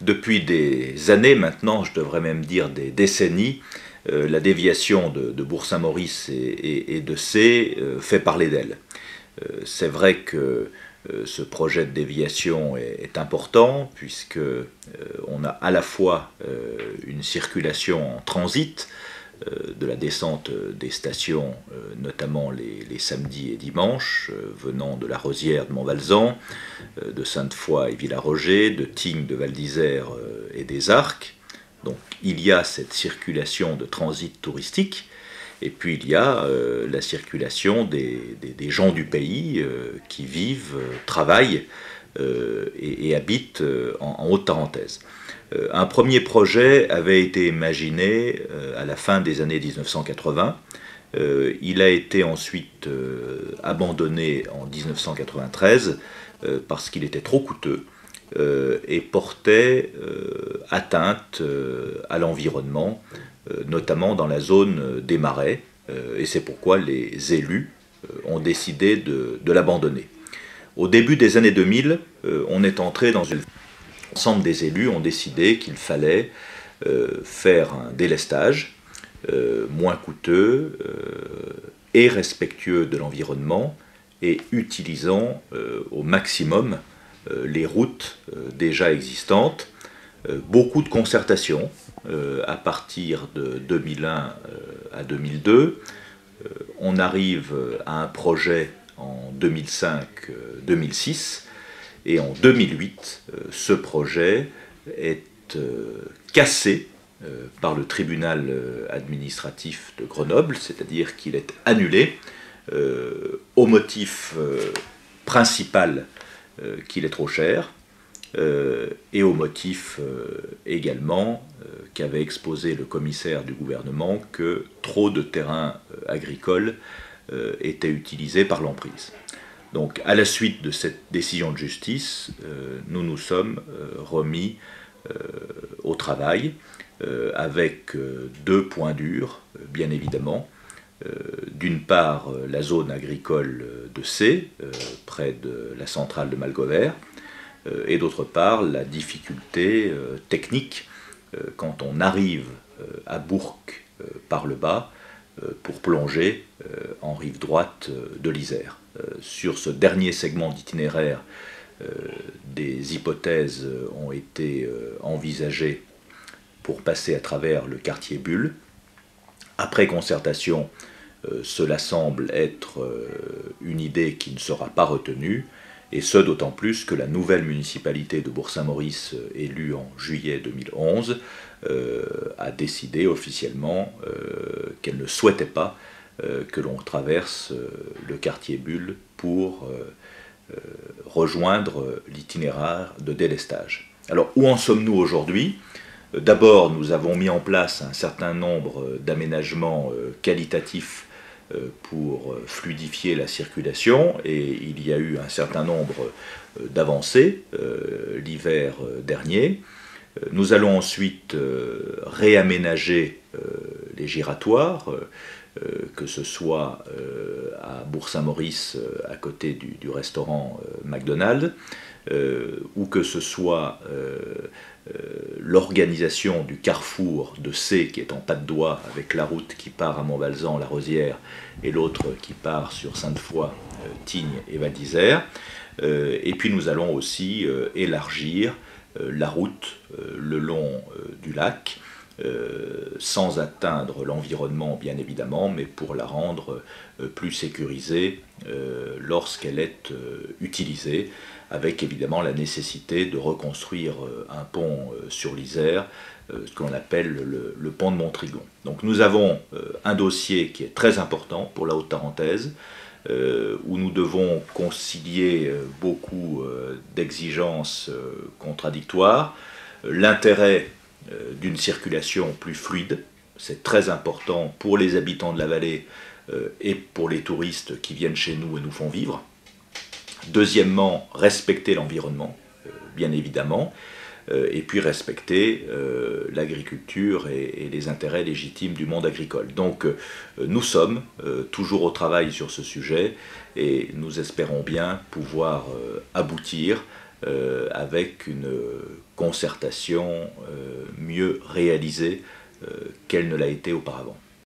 Depuis des années maintenant, je devrais même dire des décennies, la déviation de Bourg-Saint-Maurice et de Sées fait parler d'elle. C'est vrai que ce projet de déviation est important puisque on a à la fois une circulation en transit de la descente des stations, notamment les samedis et dimanches, venant de la Rosière de Montvalzan, de Sainte-Foy et Villaroger, de Tignes, de Val d'Isère et des Arcs. Donc il y a cette circulation de transit touristique, et puis il y a la circulation des gens du pays qui vivent, travaillent et habitent en Haute-Tarentaise. Un premier projet avait été imaginé à la fin des années 1980. Il a été ensuite abandonné en 1993 parce qu'il était trop coûteux et portait atteinte à l'environnement, notamment dans la zone des marais, et c'est pourquoi les élus ont décidé de l'abandonner. Au début des années 2000, on est entré dans une... L'ensemble des élus ont décidé qu'il fallait faire un délestage moins coûteux et respectueux de l'environnement et utilisant au maximum les routes déjà existantes. Beaucoup de concertations à partir de 2001 à 2002. On arrive à un projet en 2005-2006. Et en 2008, ce projet est cassé par le tribunal administratif de Grenoble, c'est-à-dire qu'il est annulé au motif principal qu'il est trop cher et au motif également qu'avait exposé le commissaire du gouvernement que trop de terrains agricoles étaient utilisés par l'emprise. Donc, à la suite de cette décision de justice, nous nous sommes remis au travail avec deux points durs, bien évidemment. D'une part, la zone agricole de Sées, près de la centrale de Malgover, et d'autre part, la difficulté technique quand on arrive à Bourg par le bas pour plonger en rive droite de l'Isère. Sur ce dernier segment d'itinéraire, des hypothèses ont été envisagées pour passer à travers le quartier Bulle. Après concertation, cela semble être une idée qui ne sera pas retenue, et ce d'autant plus que la nouvelle municipalité de Bourg-Saint-Maurice, élue en juillet 2011, a décidé officiellement qu'elle ne souhaitait pas que l'on traverse le quartier Bulle pour rejoindre l'itinéraire de délestage. Alors où en sommes-nous aujourd'hui? D'abord, nous avons mis en place un certain nombre d'aménagements qualitatifs pour fluidifier la circulation, et il y a eu un certain nombre d'avancées l'hiver dernier. Nous allons ensuite réaménager les giratoires, que ce soit à Bourg-Saint-Maurice, à côté du restaurant McDonald's, ou que ce soit l'organisation du carrefour de Sées qui est en pas de doigt avec la route qui part à Montvalzan, la Rosière, et l'autre qui part sur Sainte-Foy, Tignes et Val d'Isère. Et puis nous allons aussi élargir la route le long du lac, sans atteindre l'environnement bien évidemment, mais pour la rendre plus sécurisée lorsqu'elle est utilisée, avec évidemment la nécessité de reconstruire un pont sur l'Isère, ce qu'on appelle le pont de Montrigon. Donc nous avons un dossier qui est très important pour la Haute-Tarentaise, où nous devons concilier beaucoup d'exigences contradictoires, l'intérêt d'une circulation plus fluide, c'est très important pour les habitants de la vallée et pour les touristes qui viennent chez nous et nous font vivre. Deuxièmement, respecter l'environnement, bien évidemment, et puis respecter l'agriculture et les intérêts légitimes du monde agricole. Donc nous sommes toujours au travail sur ce sujet et nous espérons bien pouvoir aboutir avec une concertation mieux réalisée qu'elle ne l'a été auparavant.